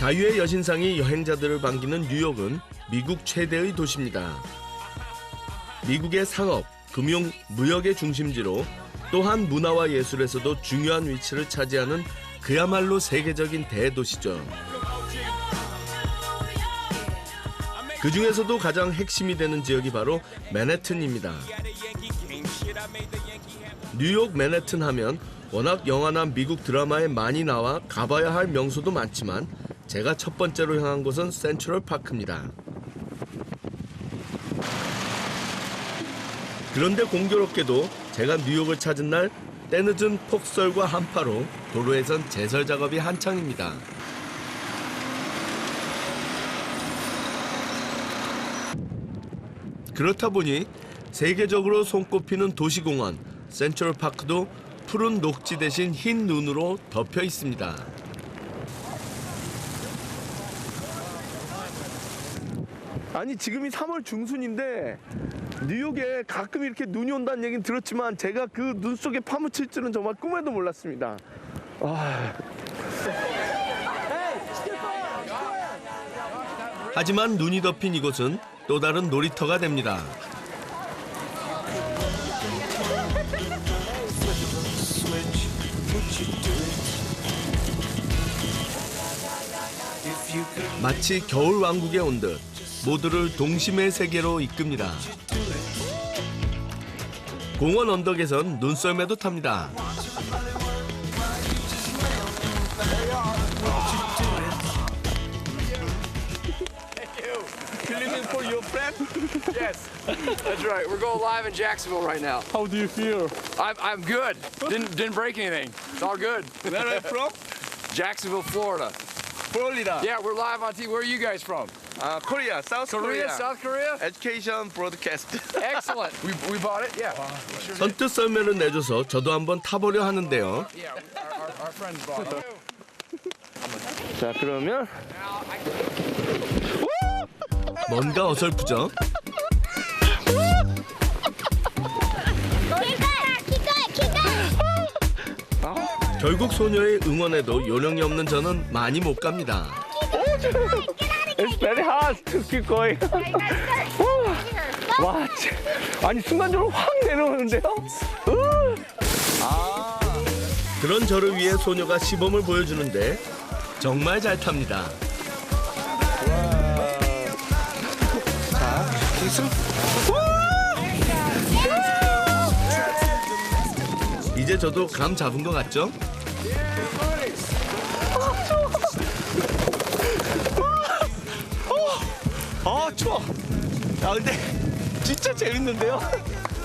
자유의 여신상이 여행자들을 반기는 뉴욕은 미국 최대의 도시입니다. 미국의 상업, 금융, 무역의 중심지로 또한 문화와 예술에서도 중요한 위치를 차지하는 그야말로 세계적인 대도시죠. 그 중에서도 가장 핵심이 되는 지역이 바로 맨해튼입니다. 뉴욕 맨해튼 하면 워낙 영화나 미국 드라마에 많이 나와 가봐야 할 명소도 많지만 제가 첫 번째로 향한 곳은 센트럴 파크입니다. 그런데 공교롭게도 제가 뉴욕을 찾은 날 때늦은 폭설과 한파로 도로에선 제설 작업이 한창입니다. 그렇다 보니 세계적으로 손꼽히는 도시공원 센트럴 파크도 푸른 녹지 대신 흰 눈으로 덮여 있습니다. 아니 지금이 3월 중순인데 뉴욕에 가끔 이렇게 눈이 온다는 얘기는 들었지만 제가 그 눈 속에 파묻힐 줄은 정말 꿈에도 몰랐습니다. 하지만 눈이 덮인 이곳은 또 다른 놀이터가 됩니다. 마치 겨울 왕국에 온 듯 모두를 동심의 세계로 이끕니다. 공원 언덕에선 눈썰매도 탑니다. Filming for your friend? Yes, that's right. We're going live in Jacksonville right now. How do you feel? I'm good. Didn't break anything. It's all good. Where are you from? Jacksonville, Florida. Florida. Yeah, we're live on TV. Where are you guys from? Korea, South Korea. South Korea. Education broadcast. Excellent. We bought it. Yeah. 선뜻 썰매를 내줘서 저도 한번 타보려 하는데요. Yeah. Our friends bought it. 자 그러면 뭔가 어설프죠? 결국 소녀의 응원에도 요령이 없는 저는 많이 못 갑니다. It's very hard to keep going. 와, 아니 순간적으로 확 내려오는데요? 그런 저를 위해 소녀가 시범을 보여주는데 정말 잘 탑니다. 이제 저도 감 잡은 것 같죠? 추워. 근데 진짜 재밌는데요?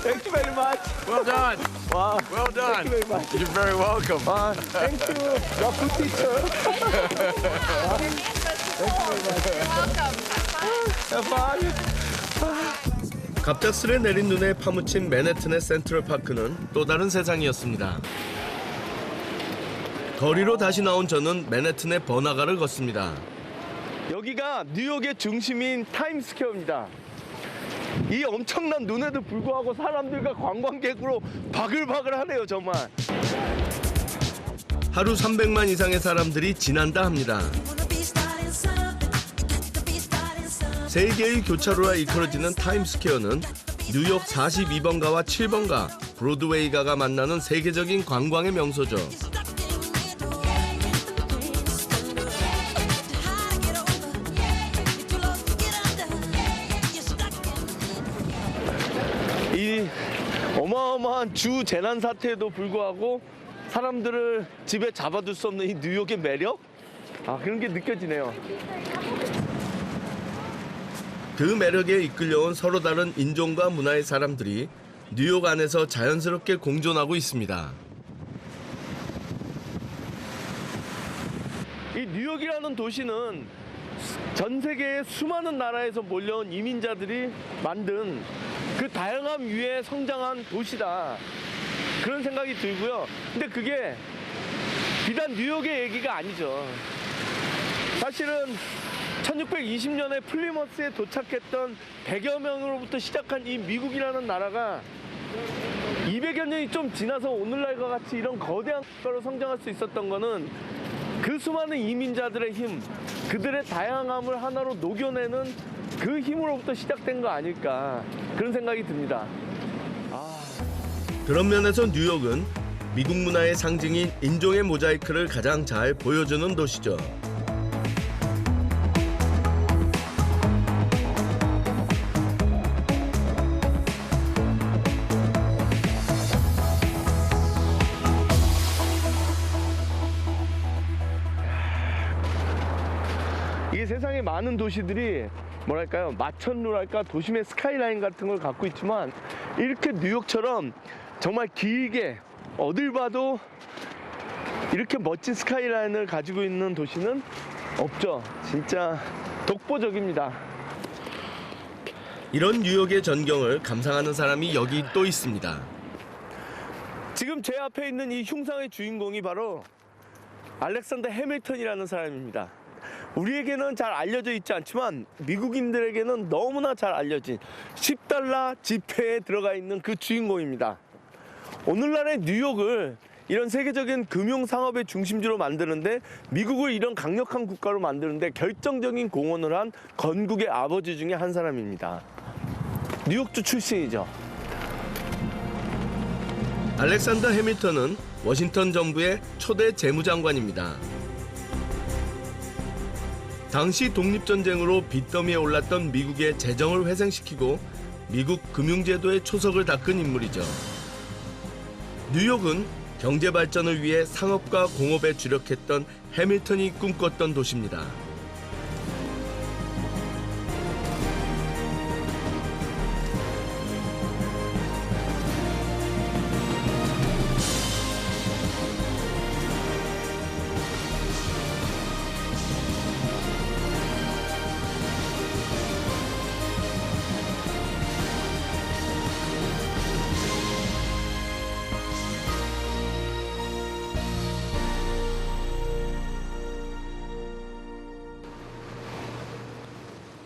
Thank you very much. Well done. 와, Well done. Thank you very much. You're very welcome. Thank you. You're good teacher. Have fun. 갑작스레 내린 눈에 파묻힌 맨해튼의 센트럴 파크는 또 다른 세상이었습니다. 거리로 다시 나온 저는 맨해튼의 번화가를 걷습니다. 여기가 뉴욕의 중심인 타임스퀘어입니다. 이 엄청난 눈에도 불구하고 사람들과 관광객으로 바글바글하네요, 정말. 하루 300만 이상의 사람들이 지난다 합니다. 세 개의 교차로라 이끌어지는 타임스퀘어는 뉴욕 42번가와 7번가, 브로드웨이가가 만나는 세계적인 관광의 명소죠. 이 어마어마한 주 재난 사태에도 불구하고 사람들을 집에 잡아둘 수 없는 이 뉴욕의 매력? 그런 게 느껴지네요. 그 매력에 이끌려온 서로 다른 인종과 문화의 사람들이 뉴욕 안에서 자연스럽게 공존하고 있습니다. 이 뉴욕이라는 도시는 전 세계의 수많은 나라에서 몰려온 이민자들이 만든 그 다양함 위에 성장한 도시다. 그런 생각이 들고요. 근데 그게 비단 뉴욕의 얘기가 아니죠. 사실은 1620년에 플리머스에 도착했던 100여 명으로부터 시작한 이 미국이라는 나라가 200여 년이 좀 지나서 오늘날과 같이 이런 거대한 국가로 성장할 수 있었던 거는 그 수많은 이민자들의 힘, 그들의 다양함을 하나로 녹여내는 그 힘으로부터 시작된 거 아닐까 그런 생각이 듭니다. 그런 면에서 뉴욕은 미국 문화의 상징인 인종의 모자이크를 가장 잘 보여주는 도시죠. 이게 세상에 많은 도시들이 뭐랄까요, 마천루랄까 도심의 스카이라인 같은 걸 갖고 있지만 이렇게 뉴욕처럼 정말 길게 어딜 봐도 이렇게 멋진 스카이라인을 가지고 있는 도시는 없죠. 진짜 독보적입니다. 이런 뉴욕의 전경을 감상하는 사람이 여기 또 있습니다. 지금 제 앞에 있는 이 흉상의 주인공이 바로 알렉산더 해밀턴이라는 사람입니다. 우리에게는 잘 알려져 있지 않지만 미국인들에게는 너무나 잘 알려진 $10 지폐에 들어가 있는 그 주인공입니다. 오늘날의 뉴욕을 이런 세계적인 금융상업의 중심지로 만드는데, 미국을 이런 강력한 국가로 만드는데 결정적인 공헌을 한 건국의 아버지 중에 한 사람입니다. 뉴욕주 출신이죠. 알렉산더 해밀턴은 워싱턴 정부의 초대 재무장관입니다. 당시 독립전쟁으로 빚더미에 올랐던 미국의 재정을 회생시키고 미국 금융제도의 초석을 닦은 인물이죠. 뉴욕은 경제 발전을 위해 상업과 공업에 주력했던 해밀턴이 꿈꿨던 도시입니다.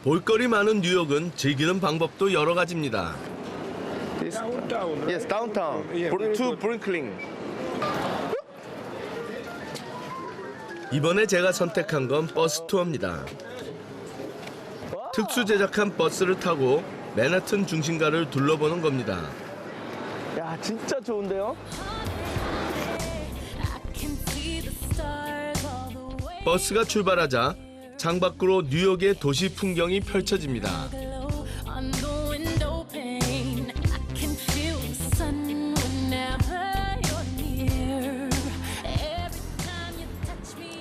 볼거리 많은 뉴욕은 즐기는 방법도 여러 가지입니다. Downtown. Yes, downtown. Yeah, very to good. Brooklyn. 이번에 제가 선택한 건 버스 투어입니다. 특수 제작한 버스를 타고 맨하튼 중심가를 둘러보는 겁니다. 야, 진짜 좋은데요? 버스가 출발하자 창밖으로 뉴욕의 도시 풍경이 펼쳐집니다.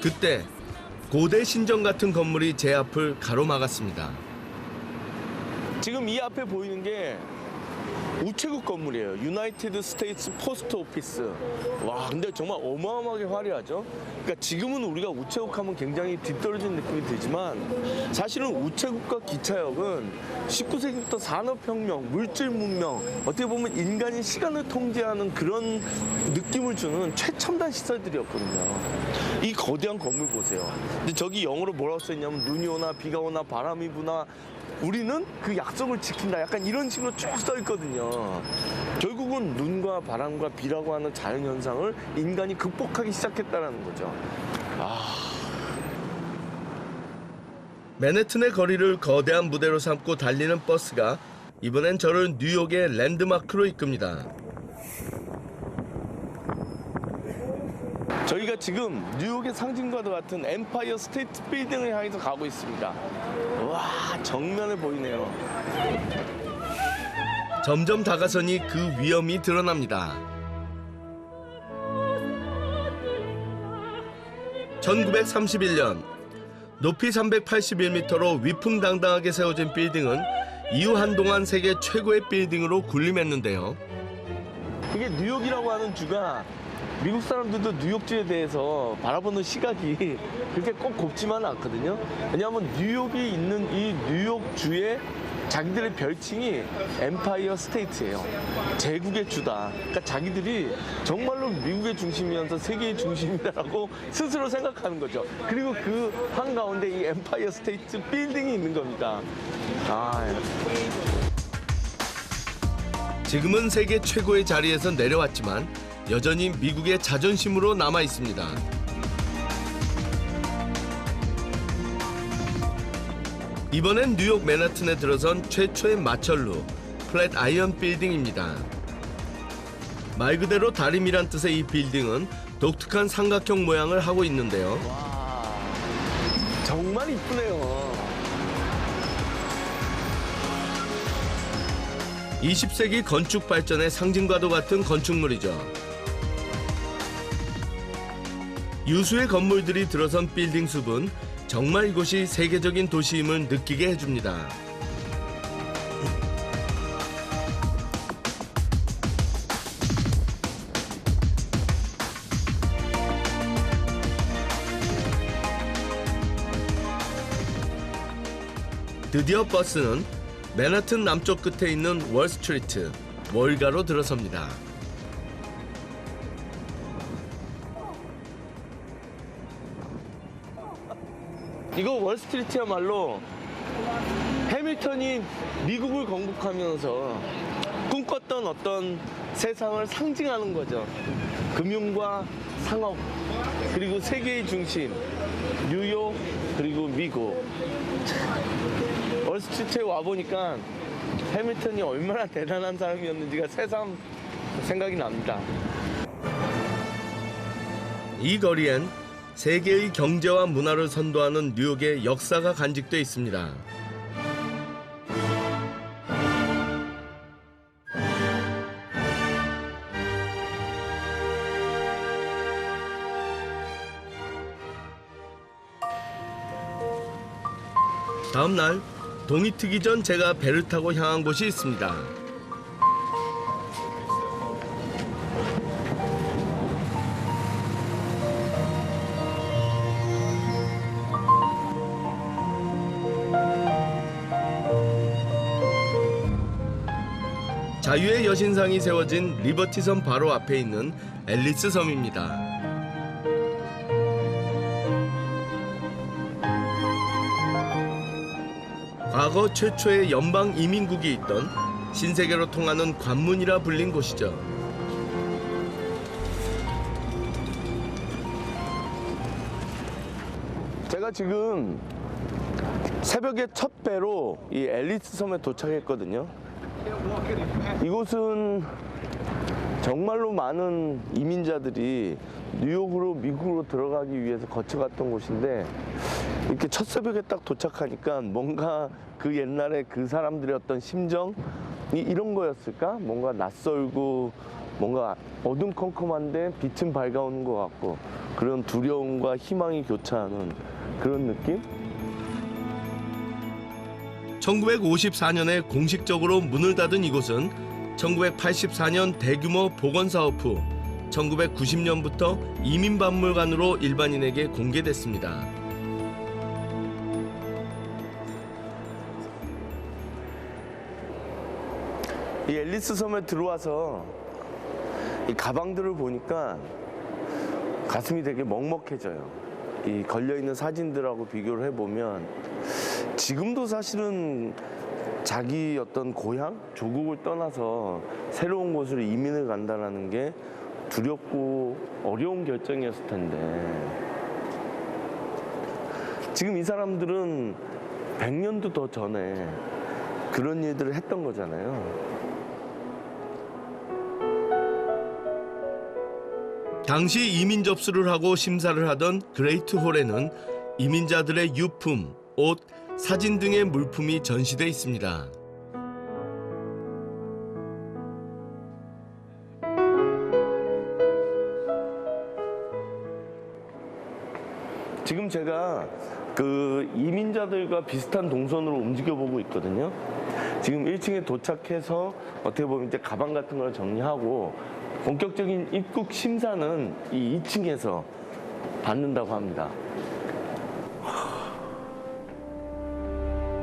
그때 고대 신전 같은 건물이 제 앞을 가로막았습니다. 지금 이 앞에 보이는 게 우체국 건물이에요. 유나이티드 스테이츠 포스트 오피스. 와, 근데 정말 어마어마하게 화려하죠. 그러니까 지금은 우리가 우체국 하면 굉장히 뒤떨어진 느낌이 들지만 사실은 우체국과 기차역은 19세기부터 산업혁명, 물질문명, 어떻게 보면 인간이 시간을 통제하는 그런 느낌을 주는 최첨단 시설들이었거든요. 이 거대한 건물 보세요. 근데 저기 영어로 뭐라고 써있냐면 눈이 오나 비가 오나 바람이 부나 우리는 그 약속을 지킨다. 약간 이런 식으로 쭉 써 있거든요. 결국은 눈과 바람과 비라고 하는 자연현상을 인간이 극복하기 시작했다는 거죠. 맨해튼의 거리를 거대한 무대로 삼고 달리는 버스가 이번엔 저를 뉴욕의 랜드마크로 이끕니다. 저희가 지금 뉴욕의 상징과도 같은 엠파이어 스테이트 빌딩을 향해서 가고 있습니다. 와, 정면에 보이네요. 점점 다가서니 그 위험이 드러납니다. 1931년 높이 381m로 위풍당당하게 세워진 빌딩은 이후 한동안 세계 최고의 빌딩으로 군림했는데요. 이게 뉴욕이라고 하는 주가 미국 사람들도 뉴욕주에 대해서 바라보는 시각이 그렇게 꼭 곱지만은 않거든요. 왜냐하면 뉴욕이 있는 이 뉴욕주의 자기들의 별칭이 엠파이어 스테이트예요. 제국의 주다. 그러니까 자기들이 정말로 미국의 중심이면서 세계의 중심이라고 스스로 생각하는 거죠. 그리고 그 한가운데 이 엠파이어 스테이트 빌딩이 있는 겁니다. 지금은 세계 최고의 자리에서 내려왔지만 여전히 미국의 자존심으로 남아 있습니다. 이번엔 뉴욕 맨하튼에 들어선 최초의 마철루 플랫 아이언 빌딩입니다. 말 그대로 다림이란 뜻의 이 빌딩은 독특한 삼각형 모양을 하고 있는데요. 와, 정말 이쁘네요. 20세기 건축 발전의 상징과도 같은 건축물이죠. 유수의 건물들이 들어선 빌딩 숲은 정말 이곳이 세계적인 도시임을 느끼게 해줍니다. 드디어 버스는 맨하튼 남쪽 끝에 있는 월스트리트, 월가로 들어섭니다. 이거 월스트리트야말로 해밀턴이 미국을 건국하면서 꿈꿨던 어떤 세상을 상징하는 거죠. 금융과 상업, 그리고 세계의 중심, 뉴욕, 그리고 미국. 월스트리트에 와보니까 해밀턴이 얼마나 대단한 사람이었는지가 새삼 생각이 납니다. 이 거리엔 세계의 경제와 문화를 선도하는 뉴욕의 역사가 간직돼 있습니다. 다음 날 동이 트기 전 제가 배를 타고 향한 곳이 있습니다. 자유의 여신상이 세워진 리버티섬 바로 앞에 있는 앨리스 섬입니다. 과거 최초의 연방 이민국이 있던 신세계로 통하는 관문이라 불린 곳이죠. 제가 지금 새벽에 첫 배로 이 앨리스 섬에 도착했거든요. 이곳은 정말로 많은 이민자들이 뉴욕으로 미국으로 들어가기 위해서 거쳐갔던 곳인데 이렇게 첫 새벽에 딱 도착하니까 뭔가 그 옛날에 그 사람들의 어떤 심정이 이런 거였을까? 뭔가 낯설고 뭔가 어둠컴컴한데 빛은 밝아오는 것 같고 그런 두려움과 희망이 교차하는 그런 느낌? 1954년에 공식적으로 문을 닫은 이곳은 1984년 대규모 복원사업 후 1990년부터 이민박물관으로 일반인에게 공개됐습니다. 이 앨리스 섬에 들어와서 이 가방들을 보니까 가슴이 되게 먹먹해져요. 이 걸려있는 사진들하고 비교를 해보면 지금도 사실은 자기 어떤 고향, 조국을 떠나서 새로운 곳으로 이민을 간다는 게 두렵고 어려운 결정이었을 텐데 지금 이 사람들은 100년도 더 전에 그런 일들을 했던 거잖아요. 당시 이민 접수를 하고 심사를 하던 그레이트 홀에는 이민자들의 유품, 옷, 사진 등의 물품이 전시돼 있습니다. 지금 제가 그 이민자들과 비슷한 동선으로 움직여보고 있거든요. 지금 1층에 도착해서 어떻게 보면 이제 가방 같은 걸 정리하고 본격적인 입국 심사는 이 2층에서 받는다고 합니다.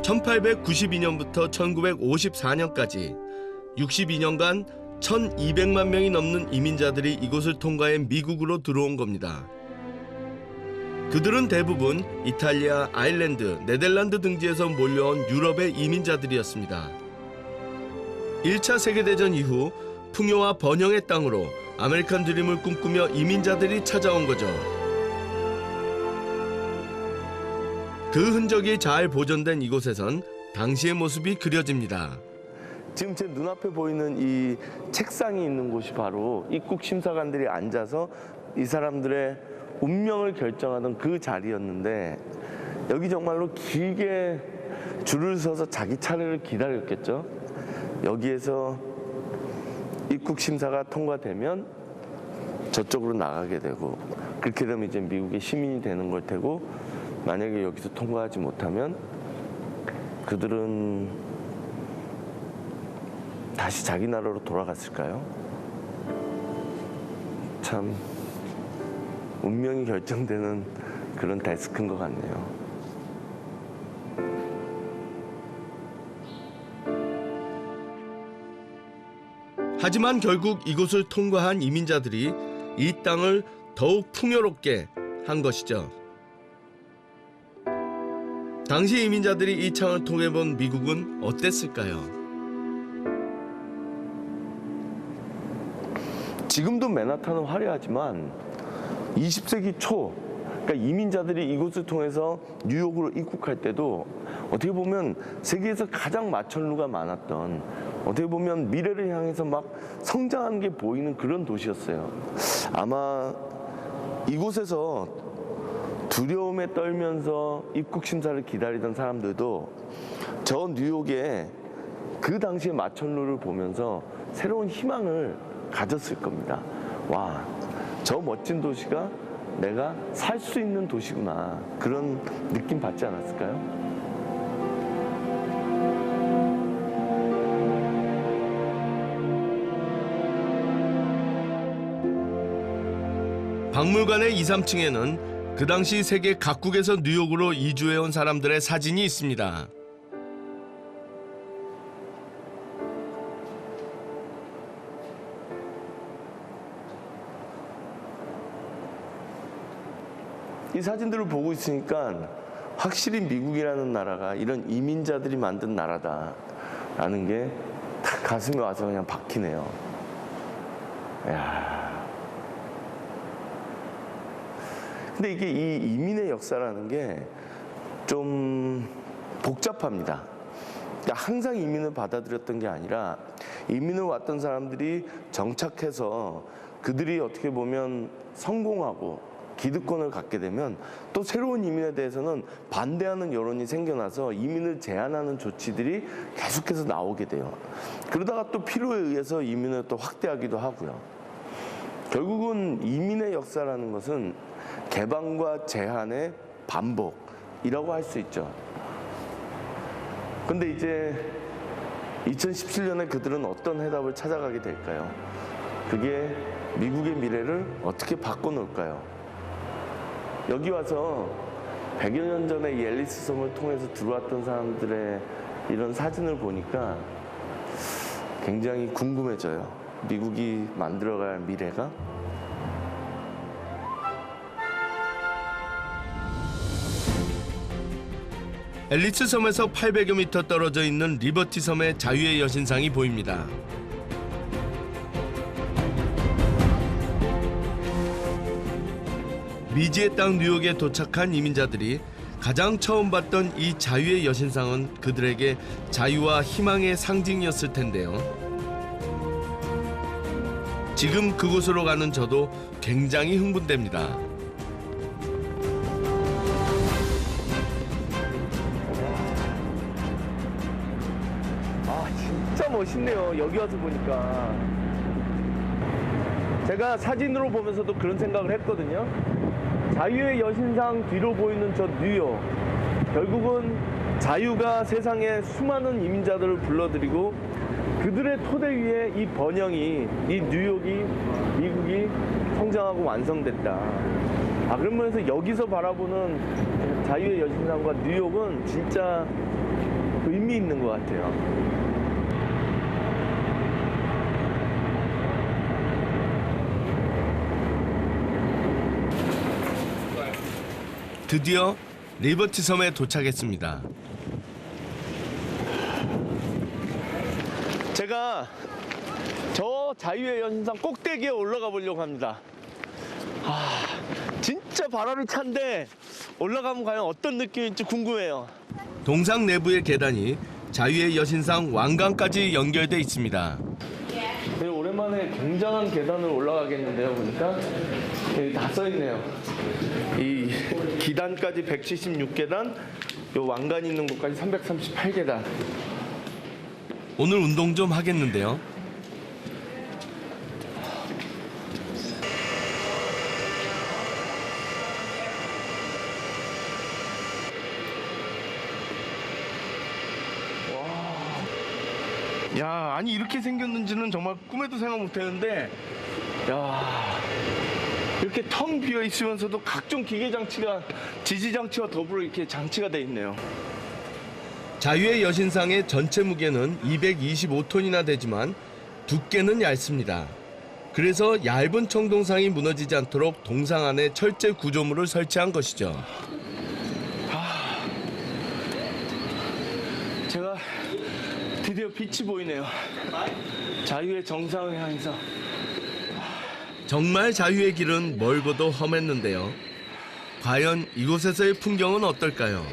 1892년부터 1954년까지 62년간 1200만 명이 넘는 이민자들이 이곳을 통과해 미국으로 들어온 겁니다. 그들은 대부분 이탈리아, 아일랜드, 네덜란드 등지에서 몰려온 유럽의 이민자들이었습니다. 1차 세계대전 이후 풍요와 번영의 땅으로 아메리칸 드림을 꿈꾸며 이민자들이 찾아온 거죠. 그 흔적이 잘 보존된 이곳에선 당시의 모습이 그려집니다. 지금 제 눈앞에 보이는 이 책상이 있는 곳이 바로 입국 심사관들이 앉아서 이 사람들의 운명을 결정하던 그 자리였는데, 여기 정말로 길게 줄을 서서 자기 차례를 기다렸겠죠. 여기에서 입국 심사가 통과되면 저쪽으로 나가게 되고, 그렇게 되면 이제 미국의 시민이 되는 걸 테고, 만약에 여기서 통과하지 못하면 그들은 다시 자기 나라로 돌아갔을까요? 참 운명이 결정되는 그런 데스크인 것 같네요. 하지만 결국 이곳을 통과한 이민자들이 이 땅을 더욱 풍요롭게 한 것이죠. 당시 이민자들이 이 창을 통해 본 미국은 어땠을까요? 지금도 맨하탄은 화려하지만 20세기 초, 그러니까 이민자들이 이곳을 통해서 뉴욕으로 입국할 때도 어떻게 보면 세계에서 가장 마천루가 많았던, 어떻게 보면 미래를 향해서 막 성장하는 게 보이는 그런 도시였어요. 아마 이곳에서 두려움에 떨면서 입국 심사를 기다리던 사람들도 저 뉴욕의 그 당시의 마천루를 보면서 새로운 희망을 가졌을 겁니다. 와, 저 멋진 도시가 내가 살 수 있는 도시구나, 그런 느낌 받지 않았을까요? 박물관의 2, 3층에는 그 당시 세계 각국에서 뉴욕으로 이주해온 사람들의 사진이 있습니다. 이 사진들을 보고 있으니까 확실히 미국이라는 나라가 이런 이민자들이 만든 나라다라는 게 딱 가슴에 와서 그냥 박히네요. 이야. 근데 이게 이 이민의 역사라는 게 좀 복잡합니다. 그러니까 항상 이민을 받아들였던 게 아니라, 이민을 왔던 사람들이 정착해서 그들이 어떻게 보면 성공하고 기득권을 갖게 되면 또 새로운 이민에 대해서는 반대하는 여론이 생겨나서 이민을 제한하는 조치들이 계속해서 나오게 돼요. 그러다가 또 필요에 의해서 이민을 또 확대하기도 하고요. 결국은 이민의 역사라는 것은 개방과 제한의 반복이라고 할 수 있죠. 근데 이제 2017년에 그들은 어떤 해답을 찾아가게 될까요? 그게 미국의 미래를 어떻게 바꿔놓을까요? 여기 와서 100여 년 전에 이 앨리스 섬을 통해서 들어왔던 사람들의 이런 사진을 보니까 굉장히 궁금해져요. 미국이 만들어갈 미래가. 앨리스 섬에서 800여 미터 떨어져 있는 리버티 섬의 자유의 여신상이 보입니다. 미지의 땅 뉴욕에 도착한 이민자들이 가장 처음 봤던 이 자유의 여신상은 그들에게 자유와 희망의 상징이었을 텐데요. 지금 그곳으로 가는 저도 굉장히 흥분됩니다. 진짜 멋있네요. 여기 와서 보니까. 제가 사진으로 보면서도 그런 생각을 했거든요. 자유의 여신상 뒤로 보이는 저 뉴욕, 결국은 자유가 세상에 수많은 이민자들을 불러들이고 그들의 토대 위에 이 번영이, 이 뉴욕이, 미국이 성장하고 완성됐다. 그러면서 여기서 바라보는 자유의 여신상과 뉴욕은 진짜 의미 있는 것 같아요. 드디어 리버티 섬에 도착했습니다. 제가 저 자유의 여신상 꼭대기에 올라가 보려고 합니다. 진짜 진짜 바람이 찬데 올라가면 과연 어떤 느낌일지 궁금해요. 동상 내부의 계단이 자유의 여신상 왕관까지 연결돼 있습니다. 네, 오랜만에 굉장한 계단을 올라가겠는데요. 보니까 여기 다 써있네요. 이 기단까지 176계단, 요 왕관 있는 곳까지 338계단. 오늘 운동 좀 하겠는데요. 야, 아니 이렇게 생겼는지는 정말 꿈에도 생각 못했는데, 야, 이렇게 텅 비어 있으면서도 각종 기계 장치가 지지 장치와 더불어 이렇게 장치가 돼 있네요. 자유의 여신상의 전체 무게는 225톤이나 되지만 두께는 얇습니다. 그래서 얇은 청동상이 무너지지 않도록 동상 안에 철제 구조물을 설치한 것이죠. 제가 드디어 빛이 보이네요. 자유의 정상을 향해서. 정말 자유의 길은 멀고도 험했는데요. 과연 이곳에서의 풍경은 어떨까요?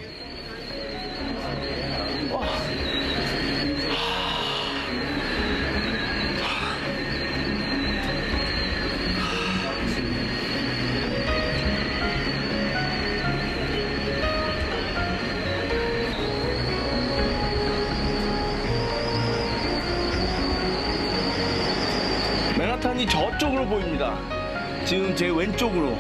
맨하탄이 저쪽으로 보입니다. 지금 제 왼쪽으로.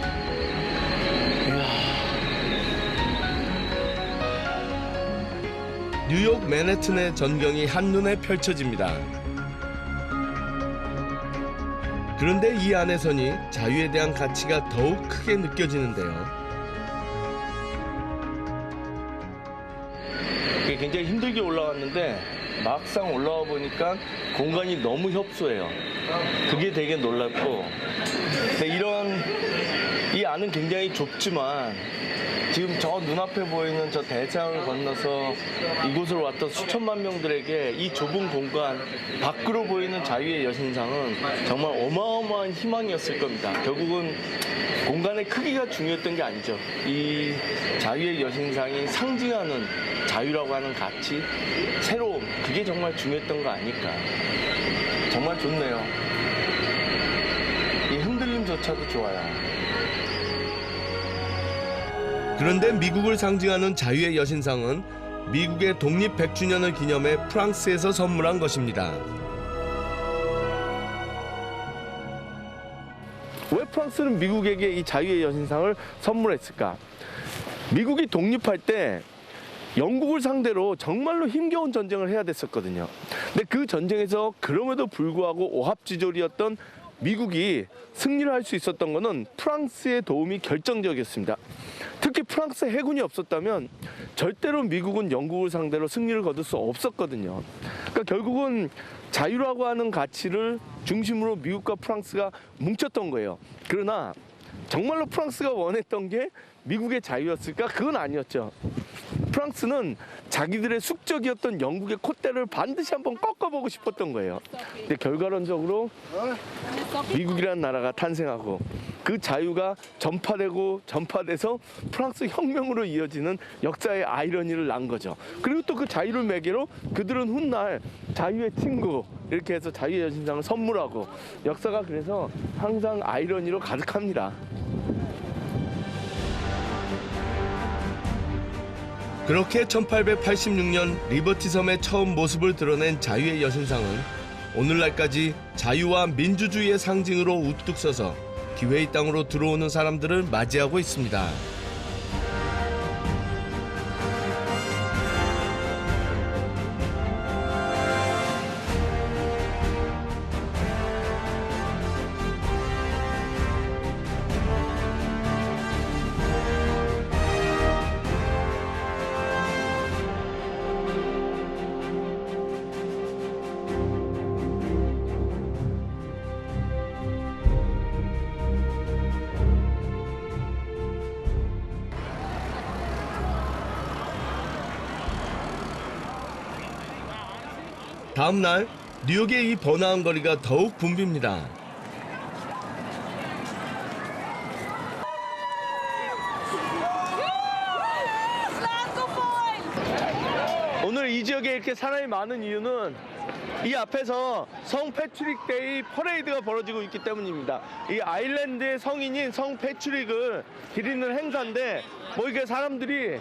뉴욕 맨해튼의 전경이 한눈에 펼쳐집니다. 그런데 이 안에서니 자유에 대한 가치가 더욱 크게 느껴지는데요. 굉장히 힘들게 올라왔는데 막상 올라와 보니까 공간이 너무 협소해요. 그게 되게 놀랍고, 근데 이 안은 굉장히 좁지만 지금 저 눈앞에 보이는 저 대서양을 건너서 이곳으로 왔던 수천만 명들에게 이 좁은 공간 밖으로 보이는 자유의 여신상은 정말 어마어마한 희망이었을 겁니다. 결국은 공간의 크기가 중요했던 게 아니죠. 이 자유의 여신상이 상징하는 자유라고 하는 가치, 새로움, 그게 정말 중요했던 거 아닐까. 정말 좋네요. 이 흔들림조차도 좋아요. 그런데 미국을 상징하는 자유의 여신상은 미국의 독립 100주년을 기념해 프랑스에서 선물한 것입니다. 왜 프랑스는 미국에게 이 자유의 여신상을 선물했을까? 미국이 독립할 때 영국을 상대로 정말로 힘겨운 전쟁을 해야 됐었거든요. 근데 그 전쟁에서 그럼에도 불구하고 오합지졸이었던 미국이 승리를 할 수 있었던 것은 프랑스의 도움이 결정적이었습니다. 특히 프랑스 해군이 없었다면 절대로 미국은 영국을 상대로 승리를 거둘 수 없었거든요. 그러니까 결국은 자유라고 하는 가치를 중심으로 미국과 프랑스가 뭉쳤던 거예요. 그러나 정말로 프랑스가 원했던 게 미국의 자유였을까? 그건 아니었죠. 프랑스는 자기들의 숙적이었던 영국의 콧대를 반드시 한번 꺾어보고 싶었던 거예요. 근데 결과론적으로 미국이라는 나라가 탄생하고 그 자유가 전파돼서 프랑스 혁명으로 이어지는 역사의 아이러니를 낳은 거죠. 그리고 또 그 자유를 매개로 그들은 훗날 자유의 친구 이렇게 해서 자유의 여신상을 선물하고, 역사가 그래서 항상 아이러니로 가득합니다. 그렇게 1886년 리버티 섬의 처음 모습을 드러낸 자유의 여신상은 오늘날까지 자유와 민주주의의 상징으로 우뚝 서서 기회의 땅으로 들어오는 사람들을 맞이하고 있습니다. 다음 날 뉴욕의 이 번화한 거리가 더욱 붐빕니다. 오늘 이 지역에 이렇게 사람이 많은 이유는 이 앞에서 성 패트릭 데이 퍼레이드가 벌어지고 있기 때문입니다. 이 아일랜드의 성인인 성 패트릭을 기리는 행사인데 뭐 이게 사람들이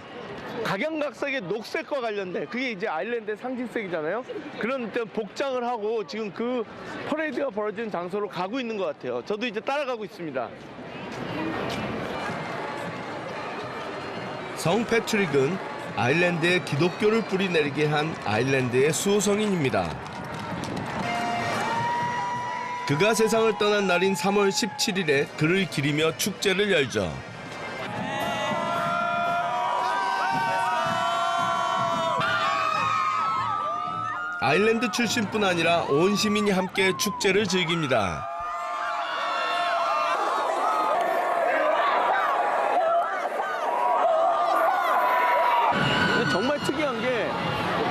각양각색의 녹색과 관련된 그게 이제 아일랜드의 상징색이잖아요. 그런 때 복장을 하고 지금 그 퍼레이드가 벌어지는 장소로 가고 있는 것 같아요. 저도 이제 따라가고 있습니다. 성 패트릭은 아일랜드에 기독교를 뿌리내리게 한 아일랜드의 수호성인입니다. 그가 세상을 떠난 날인 3월 17일에 그를 기리며 축제를 열죠. 아일랜드 출신뿐 아니라 온 시민이 함께 축제를 즐깁니다. 근데 정말 특이한 게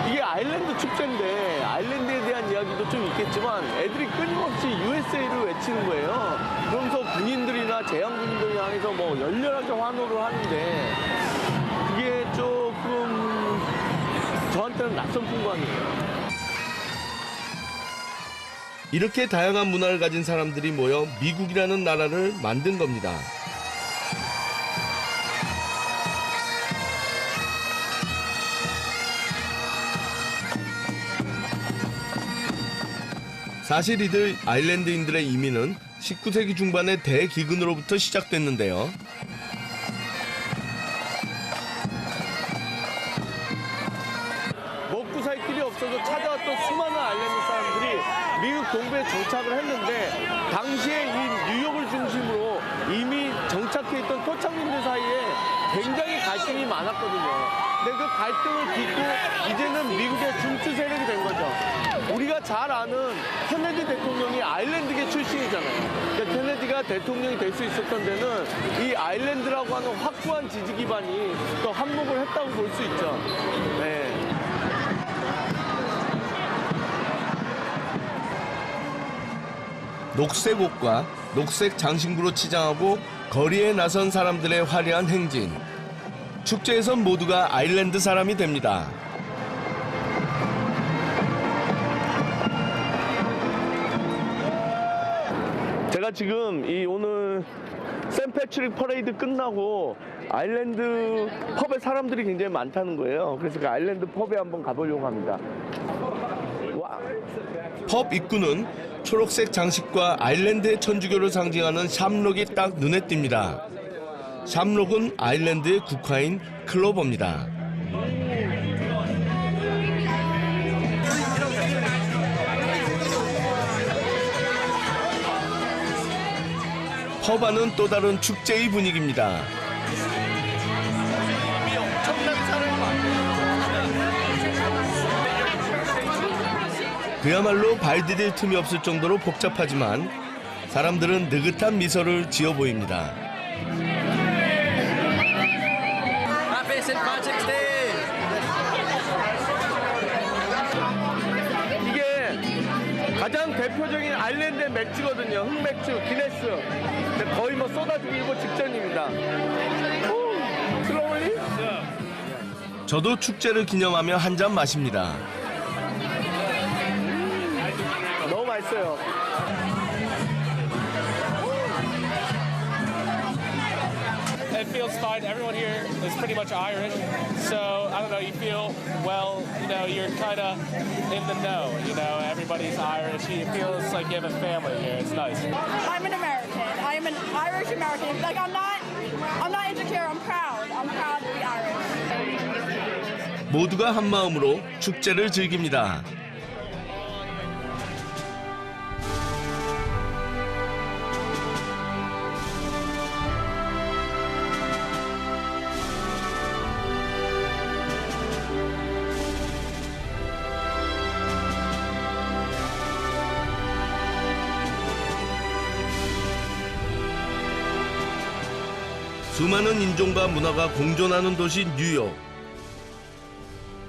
이게 아일랜드 축제인데 아일랜드에 대한 이야기도 좀 있겠지만 애들이 끊임없이 USA를 외치는 거예요. 그러면서 군인들이나 재향군인들 향해서 뭐 열렬하게 환호를 하는데 그게 조금 저한테는 낯선 풍광이에요. 이렇게 다양한 문화를 가진 사람들이 모여 미국이라는 나라를 만든 겁니다. 사실 이들 아일랜드인들의 이민은 19세기 중반의 대기근으로부터 시작됐는데요. 먹고 살 길이 없어서 찾아왔던 수많은 아일랜드 사람들이 미국 동부에 정착을 했는데 당시에 이 뉴욕을 중심으로 이미 정착해 있던 토착민들 사이에 굉장히 갈등이 많았거든요. 근데 그 갈등을 딛고 이제는 미국의 중추 세력이 된 거죠. 우리가 잘 아는 케네디 대통령이 아일랜드계 출신이잖아요. 그러니까 케네디가 대통령이 될 수 있었던 데는 이 아일랜드라고 하는 확고한 지지 기반이 또 한몫을 했다고 볼 수 있죠. 네. 녹색 옷과 녹색 장신구로 치장하고 거리에 나선 사람들의 화려한 행진. 축제에선 모두가 아일랜드 사람이 됩니다. 제가 지금 이 오늘 샌 패트릭 퍼레이드 끝나고 아일랜드 펍에 사람들이 굉장히 많다는 거예요. 그래서 그 아일랜드 펍에 한번 가보려고 합니다. 와. 펍 입구는 초록색 장식과 아일랜드의 천주교를 상징하는 샴록이 딱 눈에 띕니다. 샴록은 아일랜드의 국화인 클로버입니다. 펍 안은 또 다른 축제의 분위기입니다. 그야말로 발 디딜 틈이 없을 정도로 복잡하지만 사람들은 느긋한 미소를 지어 보입니다. 이게 가장 대표적인 아일랜드의 맥주거든요. 흑맥주, 기네스. 근데 거의 뭐 쏟아지기 직전입니다. 슬로울리? 저도 축제를 기념하며 한 잔 마십니다. 너무 맛있어요. It feels fine. Everyone here is pretty much Irish, so I don't know. You feel well. You know, you're kind of in the know. You know, everybody's Irish. It feels like you have a family here. It's nice. I'm an American. I'm an Irish American. Like I'm not insecure. I'm proud. I'm proud to be Irish. 모두가 한 마음으로 축제를 즐깁니다. 수많은 인종과 문화가 공존하는 도시 뉴욕.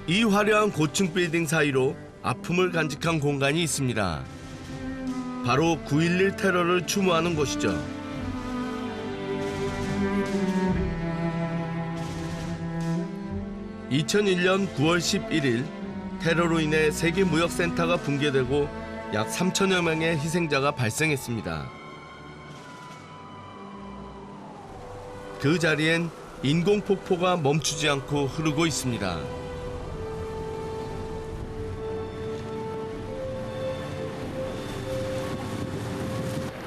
이 화려한 고층 빌딩 사이로 아픔을 간직한 공간이 있습니다. 바로 9.11 테러를 추모하는 곳이죠. (2001년 9월 11일) 테러로 인해 세계 무역센터가 붕괴되고 약 3천여 명의 희생자가 발생했습니다. 그 자리엔 인공폭포가 멈추지 않고 흐르고 있습니다.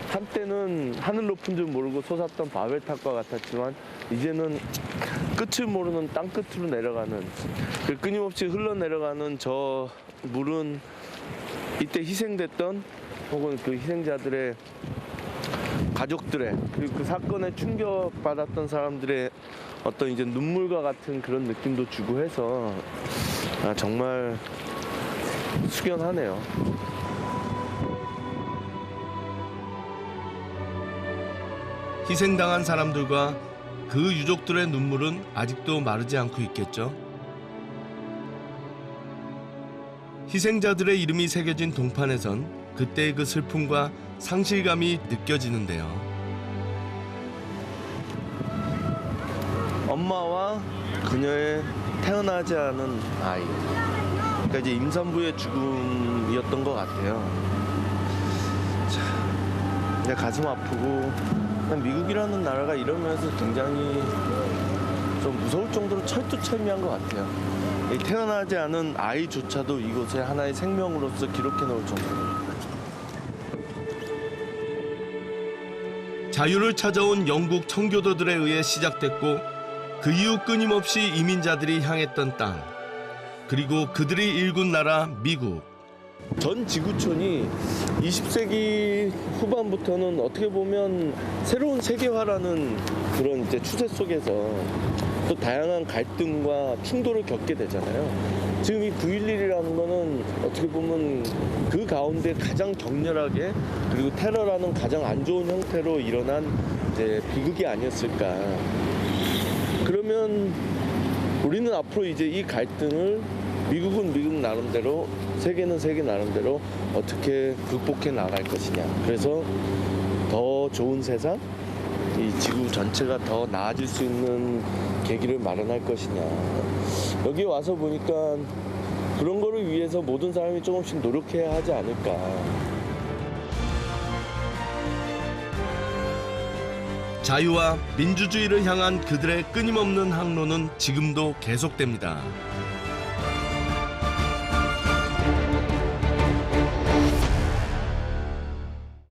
한때는 하늘 높은 줄 모르고 솟았던 바벨탑과 같았지만 이제는 끝을 모르는 땅 끝으로 내려가는, 그 끊임없이 흘러내려가는 저 물은 이때 희생됐던 혹은 그 희생자들의 가족들의, 그리고 그 사건에 충격받았던 사람들의 어떤 이제 눈물과 같은 그런 느낌도 주고 해서 정말 숙연하네요. 희생당한 사람들과 그 유족들의 눈물은 아직도 마르지 않고 있겠죠. 희생자들의 이름이 새겨진 동판에선 그때의 그 슬픔과 상실감이 느껴지는데요. 엄마와 그녀의 태어나지 않은 아이, 그러니까 이제 임산부의 죽음이었던 것 같아요. 자, 그냥 가슴 아프고, 그냥 미국이라는 나라가 이러면서 굉장히 좀 무서울 정도로 철두철미한 것 같아요. 이 태어나지 않은 아이조차도 이곳에 하나의 생명으로서 기록해 놓을 정도로. 자유를 찾아온 영국 청교도들에 의해 시작됐고 그 이후 끊임없이 이민자들이 향했던 땅, 그리고 그들이 일군 나라 미국. 전 지구촌이 20세기 후반부터는 어떻게 보면 새로운 세계화라는 그런 이제 추세 속에서 또 다양한 갈등과 충돌을 겪게 되잖아요. 지금 이 9.11이라는 거는 어떻게 보면 그 가운데 가장 격렬하게, 그리고 테러라는 가장 안 좋은 형태로 일어난 이제 비극이 아니었을까. 그러면 우리는 앞으로 이제 이 갈등을 미국은 미국 나름대로, 세계는 세계 나름대로 어떻게 극복해 나갈 것이냐. 그래서 더 좋은 세상, 이 지구 전체가 더 나아질 수 있는 계기를 마련할 것이냐. 여기 와서 보니까 그런 거를 위해서 모든 사람이 조금씩 노력해야 하지 않을까. 자유와 민주주의를 향한 그들의 끊임없는 항로는 지금도 계속됩니다.